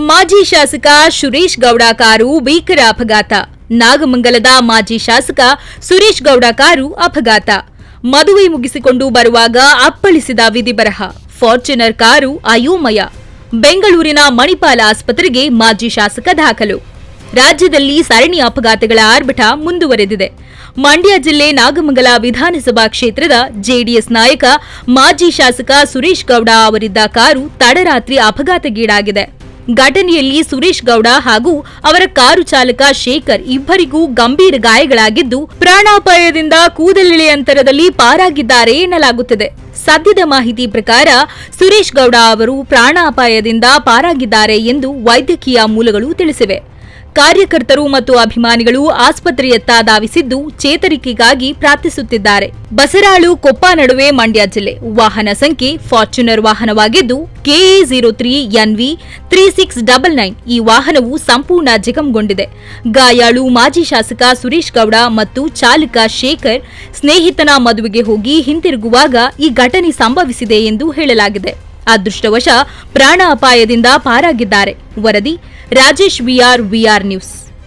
ಮಾಜಿ ಶಾಸಕ ಸುರೇಶ್ ಗೌಡ ಕಾರು ಭೀಕರ ಅಪಘಾತ. ನಾಗಮಂಗಲದ ಮಾಜಿ ಶಾಸಕ ಸುರೇಶ್ ಗೌಡ ಕಾರು ಅಪಘಾತ. ಮದುವೆ ಮುಗಿಸಿಕೊಂಡು ಬರುವಾಗ ಅಪ್ಪಳಿಸಿದ ವಿಧಿಬರಹ. Fortuner car ಅಯೋಮಯ. ಬೆಂಗಳೂರಿನ ಮಣಿಪಾಲ ಆಸ್ಪತ್ರೆಗೆ ಮಾಜಿ ಶಾಸಕ ದಾಖಲು. ರಾಜ್ಯದಲ್ಲಿ ಸರಣಿ ಅಪಘಾತಗಳ ಆರ್ಭಟ ಮುಂದುವರೆದಿದೆ. ಮಂಡ್ಯ ಜಿಲ್ಲೆ ನಾಗಮಂಗಲ ವಿಧಾನಸಭಾ ಕ್ಷೇತ್ರದ ಜೆಡಿಎಸ್ ನಾಯಕ ಮಾಜಿ ಶಾಸಕ ಸುರೇಶ್ ಗೌಡ ಅವರಿದ್ದ ಕಾರು ತಡರಾತ್ರಿ ಅಪಘಾತಗೀಡಾಗಿದೆ. ಘಟನೆಯಲ್ಲಿ ಸುರೇಶ್ ಗೌಡ ಹಾಗೂ ಅವರ ಕಾರು ಚಾಲಕ ಶೇಖರ್ ಇಬ್ಬರಿಗೂ ಗಂಭೀರ ಗಾಯಗಳಾಗಿದ್ದು, ಪ್ರಾಣಾಪಾಯದಿಂದ ಕೂದಲೆಳೆ ಅಂತರದಲ್ಲಿ ಪಾರಾಗಿದ್ದಾರೆ ಎನ್ನಲಾಗುತ್ತಿದೆ. ಸದ್ಯದ ಮಾಹಿತಿ ಪ್ರಕಾರ ಸುರೇಶ್ ಗೌಡ ಅವರು ಪ್ರಾಣಾಪಾಯದಿಂದ ಪಾರಾಗಿದ್ದಾರೆ ಎಂದು ವೈದ್ಯಕೀಯ ಮೂಲಗಳು ತಿಳಿಸಿವೆ. ಕಾರ್ಯಕರ್ತರು ಮತ್ತು ಅಭಿಮಾನಿಗಳು ಆಸ್ಪತ್ರೆಯತ್ತ ಧಾವಿಸಿದ್ದು ಚೇತರಿಕೆಗಾಗಿ ಪ್ರಾರ್ಥಿಸುತ್ತಿದ್ದಾರೆ. ಬಸರಾಳು ಕೊಪ್ಪ ನಡುವೆ ಮಂಡ್ಯ ಜಿಲ್ಲೆ. ವಾಹನ ಸಂಖ್ಯೆ ಫಾರ್ಚುನರ್ ವಾಹನವಾಗಿದ್ದು KA03NV 3699. ಈ ವಾಹನವು ಸಂಪೂರ್ಣ ಜಖಂಗೊಂಡಿದೆ. ಗಾಯಾಳು ಮಾಜಿ ಶಾಸಕ ಸುರೇಶ್ ಗೌಡ ಮತ್ತು ಚಾಲಕ ಶೇಖರ್ ಸ್ನೇಹಿತನ ಮದುವೆಗೆ ಹೋಗಿ ಹಿಂತಿರುಗುವಾಗ ಈ ಘಟನೆ ಸಂಭವಿಸಿದೆ ಎಂದು ಹೇಳಲಾಗಿದೆ. ಅದೃಷ್ಟವಶ ಪ್ರಾಣ ಅಪಾಯದಿಂದ ಪಾರಾಗಿದ್ದಾರೆ. ವರದಿ ರಾಜೇಶ್ ವಿಆರ್ ನ್ಯೂಸ್.